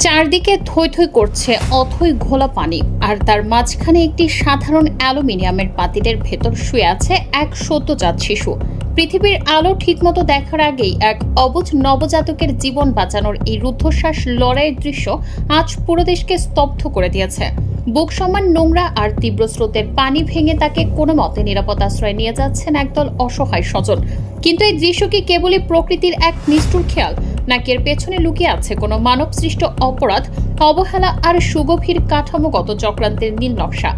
চারদিকে থই থই করছে অথই ঘোলা পানি, আর তার মাঝখানে একটি সাধারণ অ্যালুমিনিয়ামের পাতিলের ভেতর শুয়ে আছে এক সদ্যজাত শিশু। পৃথিবীর আলো ঠিকমতো দেখার আগেই এক অবুঝ নবজাতকের জীবন বাঁচানোর এই রুদ্ধশ্বাস লড়াইয়ের দৃশ্য আজ পুরো দেশকে স্তব্ধ করে দিয়েছে। বুক সমান নোংরা আর তীব্র স্রোতের পানি ভেঙে তাকে কোনো মতে নিরাপদ আশ্রয় নিয়ে যাচ্ছেন একদল অসহায় স্বজন। কিন্তু এই দৃশ্য কি কেবলই প্রকৃতির এক নিষ্ঠুর খেয়াল, নাকি এর পেছনে লুকিয়ে আছে কোনো মানব সৃষ্ট অপরাধ, অবহেলা আর সুগভীর কাঠামোগত চক্রান্তের নীল নকশা?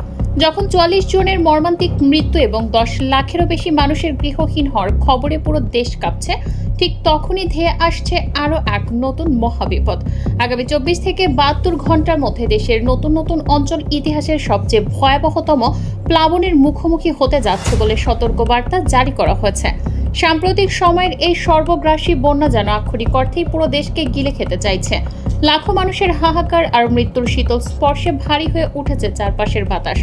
যখন ৪৪ জনের মর্মান্তিক মৃত্যু এবং ১০ লাখেরও বেশি মানুষের গৃহহীন হওয়ার খবরে পুরো দেশ কাঁপছে, ঠিক তখনই ধেয়ে আসছে আরও এক নতুন মহাবিপদ। আগামী ২৪ থেকে ৭২ ঘন্টার মধ্যে দেশের নতুন নতুন অঞ্চল ইতিহাসের সবচেয়ে ভয়াবহতম প্লাবনের মুখোমুখি হতে যাচ্ছে বলে সতর্কবার্তা জারি করা হয়েছে। সাম্প্রতিক সময়ের এই সর্বগ্রাসী বন্যা যেন আক্ষরিক অর্থেই পুরো দেশকে গিলে খেতে চাইছে। লাখো মানুষের হাহাকার আর মৃত্যুর শীতল স্পর্শে ভারী হয়ে উঠেছে চারপাশের বাতাস।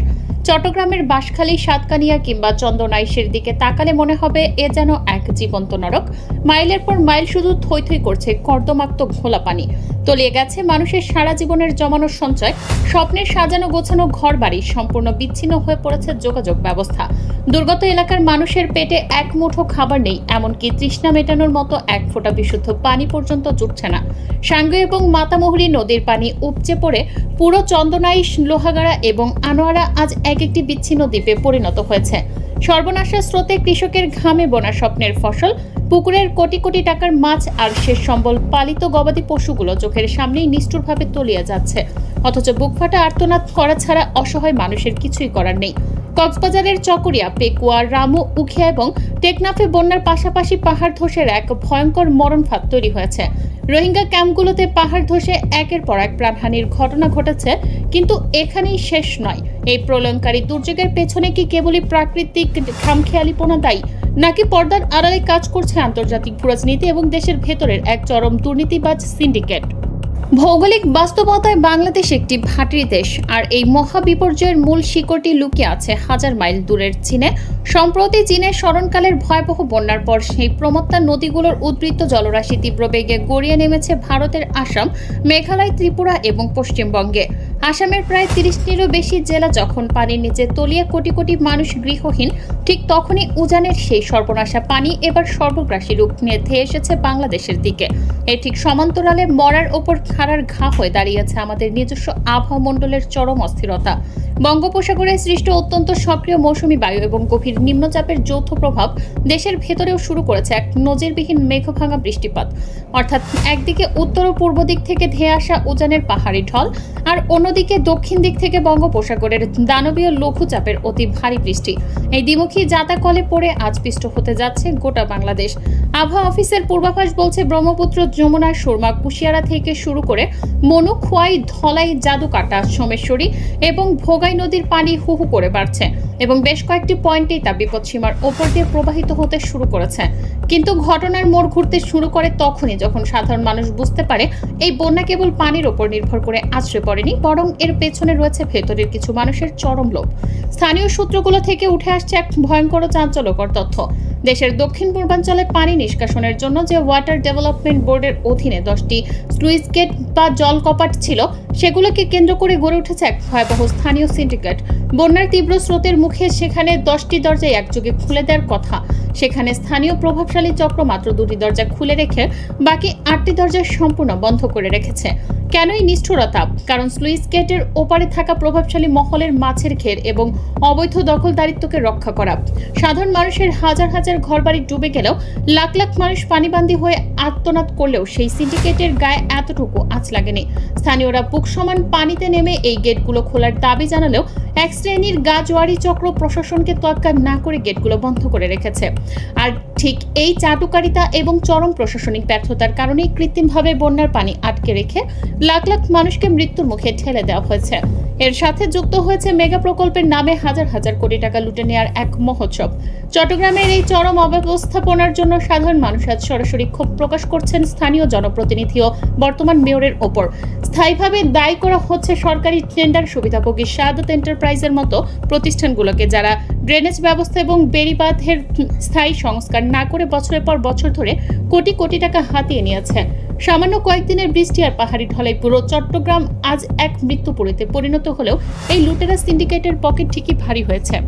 চট্টগ্রামের বাঁশখালী, সাতকানিয়া কিংবা চন্দনাইশের দিকে তাকালে মনে হবে এ যেন এক জীবন্ত নরক। মাইলের পর মাইল শুধু থই থই করছে কর্দমাক্ত ঘোলা পানি। তলিয়ে গেছে মানুষের সারা জীবনের জমানো সঞ্চয়, স্বপ্নের সাজানো গোছানো ঘর বাড়ি সম্পূর্ণ বিচ্ছিন্ন হয়ে পড়েছে যোগাযোগ ব্যবস্থা। দুর্গত এলাকার মানুষের পেটে এক মুঠো খাবার নেই, এমনকি তৃষ্ণা মেটানোর মতো এক ফোঁটা বিশুদ্ধ পানি পর্যন্ত জুটছে না। সাঙ্গু এবং মাতামুহুরী নদীর পানি উপচে পড়ে পুরো চন্দনাইশ, লোহাগাড়া এবং আনোয়ারা আজ এক একটি বিচ্ছিন্ন দ্বীপে পরিণত হয়েছে। সর্বনাশা স্রোতে কৃষকের ঘামে বোনা স্বপ্নের ফসল, পুকুরের কোটি কোটি টাকার মাছ আর শেষ সম্বল পালিত গবাদি পশুগুলো চোখের সামনেই নিষ্ঠুরভাবে তলিয়ে যাচ্ছে। অথচ বুকফাটা আর্তনাদ করা ছাড়া অসহায় মানুষের কিছুই করার নেই। কক্সবাজারের চকরিয়া, পেকুয়া, রামু, উখিয়া এবং টেকনাফে বন্যার পাশাপাশি পাহাড় ধসের এক ভয়ঙ্কর মরণফাঁদ তৈরি হয়েছে। রোহিঙ্গা ক্যাম্পগুলোতে পাহাড় ধসে একের পর এক প্রাণহানির ঘটনা ঘটেছে, কিন্তু এখানেই শেষ নয়। এই প্রলয়ঙ্কারী দুর্যোগের পেছনে কি কেবলই প্রাকৃতিক খামখেয়ালিপনা দায়ী, নাকি পর্দার আড়ালে কাজ করছে আন্তর্জাতিক রাজনীতি এবং দেশের ভেতরের এক চরম দুর্নীতিবাজ সিন্ডিকেট? ভৌগোলিক বাস্তবতায় বাংলাদেশ একটি ভাটির দেশ, আর এই মহা বিপর্যয়ের মূল শিকড়টি লুকিয়ে আছে হাজার মাইল দূরের চীনে। সম্প্রতি চীনের স্মরণকালের ভয়াবহ বন্যার পর সেই প্রমত্তা নদীগুলোর উদ্বৃত্ত জলরাশি তীব্র বেগে গড়িয়ে নেমেছে ভারতের আসাম, মেঘালয়, ত্রিপুরা এবং পশ্চিমবঙ্গে। আসামের প্রায় ৩০টিরও বেশি জেলা যখন পানির নিচে তলিয়ে কোটি কোটি মানুষ গৃহহীন, ঠিক তখনই উজানের সেই সর্বনাশা পানি এবার সর্বগ্রাসী রূপ নিয়ে ধেয়ে এসেছে বাংলাদেশের দিকে। এর ঠিক সমান্তরালে মরার ওপর খাড়ার ঘা হয়ে দাঁড়িয়েছে আমাদের নিজস্ব আবহাওয়া মণ্ডলের চরম অস্থিরতা। বঙ্গোপসাগরে সৃষ্ট অত্যন্ত সক্রিয় মৌসুমী বায়ু এবং গভীর নিম্নচাপের যৌথ প্রভাব দেশের ভেতরেও শুরু করেছে এক নজিরবিহীন মেঘভাঙা বৃষ্টিপাত। অর্থাৎ একদিকে উত্তর ও পূর্ব দিক থেকে ধেয়ে আসা উজানের পাহাড়ি ঢল, আর অন্যদিকে দক্ষিণ দিক থেকে বঙ্গোপসাগরের দানবীয় লঘুচাপের অতি ভারী বৃষ্টি। এই দ্বিমুখী জাতাকলে পড়ে আজ পিষ্ট হতে যাচ্ছে গোটা বাংলাদেশ। আবহাওয়া অফিসের পূর্বাভাস বলছে ব্রহ্মপুত্র, যমুনা, সুরমা, কুশিয়ারা থেকে শুরু করে মনু, খোয়াই, ধলাই, জাদুকাটা, সোমেশ্বরী এবং ভোগাই নদীর পানি হু হু করে বাড়ছে এবং বেশ কয়েকটি পয়েন্টেই তা বিপদসীমার ওপর দিয়ে প্রবাহিত হতে শুরু করেছে। কিন্তু ঘটনার মোড় ঘুরতে শুরু করে তখনই যখন সাধারণ মানুষ বুঝতে পারে এই বন্যা কেবল পানির ওপর নির্ভর করে আছড়ে পড়েনি, বরং এর পেছনে রয়েছে ভেতরের কিছু মানুষের চরম লোভ। স্থানীয় সূত্রগুলো থেকে উঠে আসছে এক ভয়ঙ্কর ও চাঞ্চল্যকর তথ্য। দেশের দক্ষিণ পূর্বাঞ্চলে পানি নিষ্কাশনের জন্য যে ওয়াটার ডেভেলপমেন্ট বোর্ডের অধীনে 10টি স্লুইস গেট বা জল কপাট ছিল, সেগুলোকে কেন্দ্র করে গড়ে উঠেছে এক ভয়াবহ স্থানীয় সিন্ডিকেট। বন্যার তীব্র স্রোতের মুখে সেখানে 10টি দরজায় একযোগে খুলে দেওয়ার কথা, সেখানে স্থানীয় প্রভাবশালী চক্র মাত্র 2টি দরজা খুলে রেখে বাকি 8টি দরজা সম্পূর্ণ বন্ধ করে রেখেছে। কেন এই নিষ্ঠুরতা? কারণ স্লুইস গেটের ওপারে থাকা প্রভাবশালী মহলের মাছের ঘের এবং অবৈধ দখলদারিত্বকে রক্ষা করা। সাধারণ মানুষের হাজার হাজার ঘরবাড়ি ডুবে গেলেও, লাখ লাখ মানুষ পানিবন্দী হয়ে আর্তনাদ করলেও সেই সিন্ডিকেটের গায়ে এতটুকু আঁচ লাগেনি। স্থানীয়রা বুক সমান পানিতে নেমে এই গেটগুলো খোলার দাবি জানালেও এক শ্রেণীর গাজওয়ারি চক্র প্রশাসনকে তোয়াক্কা না করে গেটগুলো বন্ধ করে রেখেছে। আর ঠিক এই চাটুকারিতা এবং চরম প্রশাসনিক ব্যর্থতার কারণেই কৃত্রিমভাবে বন্যার পানি আটকে রেখে লাখ লাখ মানুষকে মৃত্যুর মুখে ঠেলে দেওয়া হয়েছে। এর সাথে যুক্ত হয়েছে মেগা প্রকল্পের নামে হাজার হাজার কোটি টাকা লুটে নেওয়ার এক মহোৎসব। চট্টগ্রামের এই চরম চরম অব্যবস্থাপনার জন্য সাধারণ মানুষ আজ সরাসরি ক্ষোভ প্রকাশ করছেন স্থানীয় জনপ্রতিনিধি ও বর্তমান মেয়রের ওপর। স্থায়ীভাবে দায়ী করা হচ্ছে সরকারি টেন্ডার সুবিধাভোগী শাহাদাত এন্টারপ্রাইজের মতো প্রতিষ্ঠানগুলোকে, যারা ড্রেনেজ ব্যবস্থা এবং বেড়িবাঁধের স্থায়ী সংস্কার না করে বছরের পর বছর ধরে কোটি কোটি টাকা হাতিয়ে নিয়েছে। সামান্য কয়েকদিনের বৃষ্টি আর পাহাড়ি ঢলাই পুরো চট্টগ্রাম আজ এক মৃত্যুপুরীতে পরিণত হলেও এই লুটেরা সিন্ডিকেটের পকেট ঠিকই ভারী হয়েছে।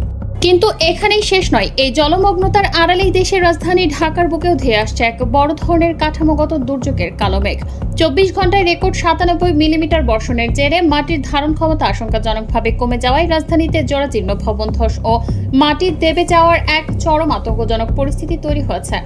কিন্তু এখানেই শেষ নয়। এই জলমগ্নতার আড়ালেই দেশের রাজধানী ঢাকার বুকেও ধেয়ে আসছে এক বড় ধরনের কাঠামোগত দুর্যোগের কালো মেঘ। 24 ঘন্টায় রেকর্ড 97 মিলিমিটার বর্ষণের জেরে মাটির ধারণ ক্ষমতা আশঙ্কাজনকভাবে কমে যাওয়ায় রাজধানীতে জরাজীর্ণ ভবন ধস ও মাটির দেবে যাওয়ার এক চরম আতঙ্কজনক পরিস্থিতি তৈরি হয়েছে।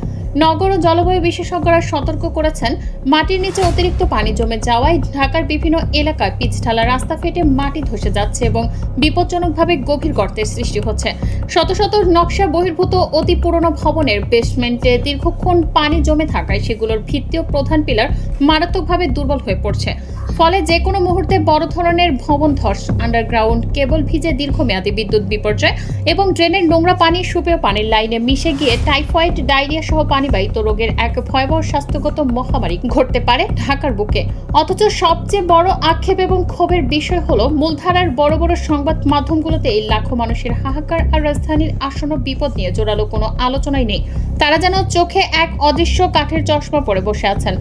নগর ও জলবায়ু বিশেষজ্ঞরা সতর্ক করেছেন, মাটির নিচে অতিরিক্ত পানি জমে যাওয়ায় ঢাকার বিভিন্ন এলাকায় পিচঢালা রাস্তা ফেটে মাটি ধসে যাচ্ছে এবং বিপজ্জনকভাবে গভীর গর্তের সৃষ্টি হচ্ছে। শত শত নকশা বহির্ভূত অতি পুরনো ভবনের বেসমেন্টে দীর্ঘক্ষণ পানি জমে থাকায় সেগুলোর ভিত্তি ও প্রধান পিলার মারাত্মকভাবে দুর্বল হয়ে পড়ছে। ফলে যে কোনো মুহূর্তে বড় ধরনের ভবন ধস, আন্ডারগ্রাউন্ড কেবল ভিজে দীর্ঘমেয়াদী বিদ্যুৎ বিপর্যয় এবং ড্রেনের নোংরা পানি সুপেয় পানির লাইনে মিশে গিয়ে টাইফয়েড, ডায়রিয়া সহ পানিবাহিত রোগের এক ভয়াবহ স্বাস্থ্যগত মহামারী ঘটতে পারে ঢাকার বুকে। অথচ সবচেয়ে বড় আক্ষেপ এবং ক্ষোভের বিষয় হলো, মূলধারার বড় বড় সংবাদ মাধ্যমগুলোতে এই লাখো মানুষের হাহাকার আর রাজধানীর আসন্ন বিপদ নিয়ে জোরালো কোনো আলোচনাই নেই। তারা যেন চোখে এক অদৃশ্য কাঠের চশমা পরে বসে আছেন।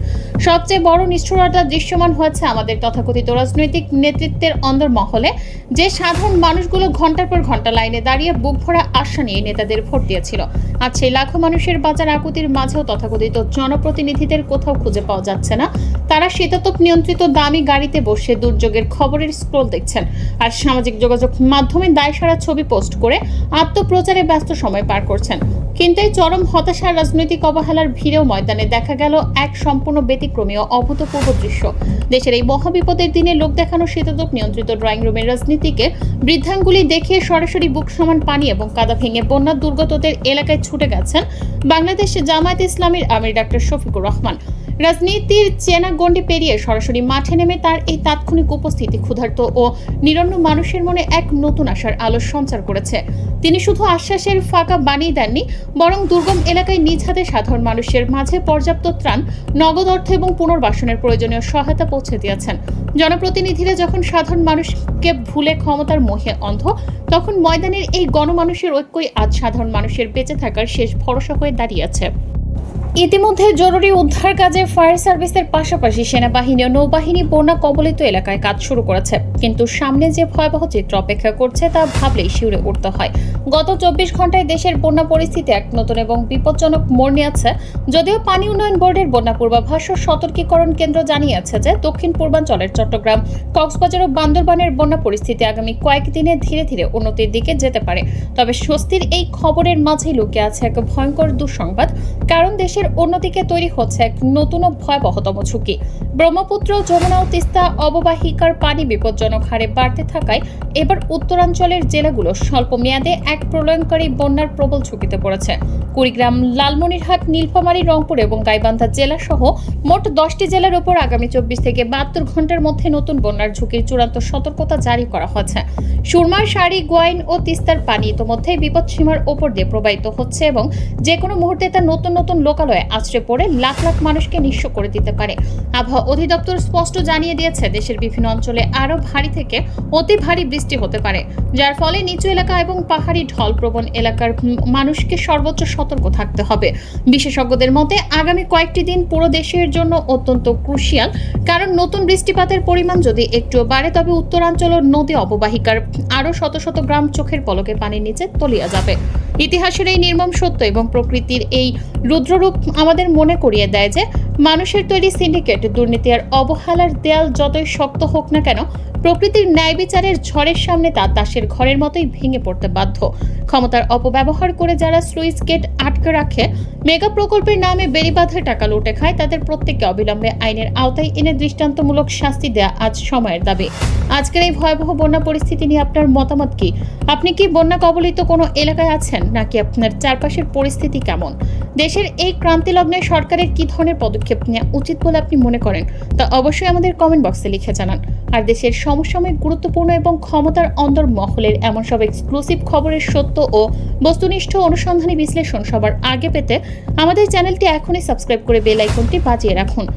সবচেয়ে বড় নিষ্ঠুরতা দৃশ্যমান হয়েছে আমাদের তথাকথিত রাজনৈতিক নেতৃত্বের অন্দরমহলে, যে সাধারণ মানুষগুলো ঘন্টার পর ঘন্টা লাইনে দাঁড়িয়ে বুক ভরা আশা নিয়ে নেতাদের ভোট দিয়েছিল। আজ সেই লাখো মানুষের বাজার আকুতির মাঝেও তথাকথিত জনপ্রতিনিধিদের কোথাও খুঁজে পাওয়া যাচ্ছে না। তারা শীতাতপ নিয়ন্ত্রিত দামি গাড়িতে বসে দুর্যোগের খবরের স্ক্রোল দেখছেন আর সামাজিক যোগাযোগ মাধ্যমে দায়সারা ছবি পোস্ট করে আত্মপ্রচারে ব্যস্ত সময় পার করছেন। কিন্তু এই চরম হতাশার রাজনৈতিক অবহেলার ভিড়েও ময়দানে দেখা গেল এক সম্পূর্ণ ব্যতিক্রমী ও অভূতপূর্ব দৃশ্য। দেশের এই মহাবিপদের দিনে লোক দেখানো শীতাতপ নিয়ন্ত্রিত ড্রয়িং রুমের রাজনীতিকে বৃদ্ধাঙ্গুলি দেখিয়ে সরাসরি বুক সমান পানি এবং কাদা ভেঙে বন্যা দুর্গতদের এলাকায় ছুটে গেছেন বাংলাদেশ জামায়াতে ইসলামীর আমির ডক্টর শফিকুর রহমান। রাজনীতির চেনা গণ্ডি পেরিয়ে সরাসরি মাঠে নেমে তার এই তাৎক্ষণিক উপস্থিতি ক্ষুধার্ত ও নিরন্ন মানুষের মনে এক নতুন আশার আলো সঞ্চার করেছে। তিনি শুধু আশ্বাসের ফাঁকা বানিয়ে দেননি, বরং দুর্গম এলাকায় নিজ হাতে সাধারণ মানুষের মাঝে পর্যাপ্ত ত্রাণ, নগদ অর্থ এবং পুনর্বাসনের প্রয়োজনীয় সহায়তা পৌঁছে দিয়েছেন। জনপ্রতিনিধিরা যখন সাধারণ মানুষকে ভুলে ক্ষমতার মোহে অন্ধ, তখন ময়দানের এই গণমানুষের ঐক্যই আজ সাধারণ মানুষের বেঁচে থাকার শেষ ভরসা হয়ে দাঁড়িয়েছে। ইতিমধ্যে জরুরি উদ্ধার কাজে ফায়ার সার্ভিসের পাশাপাশি সেনাবাহিনী ও নৌবাহিনী বন্যা কবলিত এলাকায় কাজ শুরু করেছে। কিন্তু সামনে যে ভয়াবহ চিত্র অপেক্ষা করছে তা ভাবলেই শিউরে উঠতে হয়। গত 24 ঘন্টায় দেশের বন্যা পরিস্থিতি এক নতুন এবং বিপজ্জনক মোড় নিয়েছে। যদিও পানি উন্নয়ন বোর্ডের বন্যা পূর্বাভাস ও সতর্কীকরণ কেন্দ্র জানিয়েছে যে দক্ষিণ পূর্বাঞ্চলের চট্টগ্রাম, কক্সবাজার ও বান্দরবানের বন্যা পরিস্থিতি আগামী কয়েকদিনে ধীরে ধীরে উন্নতির দিকে যেতে পারে। তবে স্বস্তির এই খবরের মাঝেই লুকিয়ে আছে এক ভয়ঙ্কর দুঃসংবাদ, কারণ দেশের অন্যদিকে তৈরি হচ্ছে এক নতুন ও ভয়াবহতম ঝুঁকি। ব্রহ্মপুত্র, যমুনা ও তিস্তা অববাহিকার পানি বিপজ্জনক হারে বাড়তে থাকায় এবার উত্তরাঞ্চলের জেলাগুলো স্বল্প মেয়াদে এক প্রলয়ঙ্করী বন্যার প্রবল ঝুঁকিতে পড়েছে। কুড়িগ্রাম, লালমনিরহাট, নীলফামারী, রংপুর এবং গাইবান্ধা জেলা সহ মোট 10টি জেলার উপর আগামী 24 থেকে 72 ঘন্টার মধ্যে নতুন বন্যার ঝুঁকির চূড়ান্ত সতর্কতা জারি করা হয়েছে। সুরমার শাড়ি, গোয়াইন ও তিস্তার পানি ইতোমধ্যেই বিপদসীমার ওপর দিয়ে প্রবাহিত হচ্ছে এবং যে কোনো মুহূর্তে তা নতুন নতুন লোকালয়ে আছড়ে পড়ে লাখ লাখ মানুষকে নিঃস্ব করে দিতে পারে। আবহাওয়া অধিদপ্তর স্পষ্ট জানিয়ে দিয়েছে, দেশের বিভিন্ন অঞ্চলে আরও ভারী থেকে অতি ভারী বৃষ্টি হতে পারে, যার ফলে নিচু এলাকা এবং পাহাড়ি ঢলপ্রবণ এলাকার মানুষকে সর্বোচ্চ সতর্ক থাকতে হবে। বিশেষজ্ঞদের মতে আগামী কয়েকটি দিন পুরো দেশের জন্য অত্যন্ত ক্রুশিয়াল, কারণ নতুন বৃষ্টিপাতের পরিমাণ যদি একটুও বাড়ে তবে উত্তরাঞ্চল ও নদী অববাহিকার আরও শত শত গ্রাম চোখের পলকে পানির নিচে তলিয়ে যাবে। ইতিহাসের এই নির্মম সত্য এবং প্রকৃতির এই রুদ্ররূপ আমাদের মনে করিয়ে দেয় যে মানুষের তৈরি সিন্ডিকেট, দুর্নীতি আর অবহেলার দেয়াল যতই শক্ত হোক না কেন, প্রকৃতির ন্যায় বিচারের ঝড়ের সামনে তা তাসের ঘরের মতোই ভেঙে পড়তে বাধ্য। ক্ষমতার অপব্যবহার করে যারা স্লুইস গেট আটকে রাখে, মেগা প্রকল্পের নামে বেড়িবাঁধের টাকা লুটে খায়, তাদের প্রত্যেককে অবিলম্বে আইনের আওতায় এনে দৃষ্টান্তমূলক শাস্তি দেয়া আজ সময়ের দাবি। আজকের এই ভয়াবহ বন্যা পরিস্থিতি নিয়ে আপনার মতামত কি? আপনি কি বন্যা কবলিত কোনো এলাকায় আছেন, নাকি আপনার চারপাশের পরিস্থিতি কেমন? দেশের এই ক্রান্তি লগ্নে সরকারের কি ধরনের পদক্ষেপ পদক্ষেপ নেওয়া উচিত বলে আপনি মনে করেন তা অবশ্যই আমাদের কমেন্ট বক্সে লিখে জানান। আর দেশের সমসাময়িক গুরুত্বপূর্ণ এবং ক্ষমতার অন্দরমহলের এমন সব এক্সক্লুসিভ খবরের সত্য ও বস্তুনিষ্ঠ অনুসন্ধানী বিশ্লেষণ সবার আগে পেতে আমাদের চ্যানেলটি এখনই সাবস্ক্রাইব করে বেল আইকনটি বাজিয়ে রাখুন।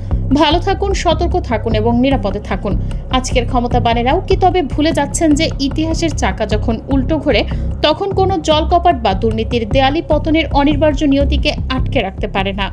ভালো থাকুন, সতর্ক থাকুন এবং নিরাপদে থাকুন। আজকের ক্ষমতাবানেরাও কি তবে ভুলে যাচ্ছেন যে ইতিহাসের চাকা যখন উল্টো ঘোরে তখন কোনো জলকপাট বা দুর্নীতির দেয়ালি পতনের অনিবার্য নিয়তিকে আটকে রাখতে পারে না।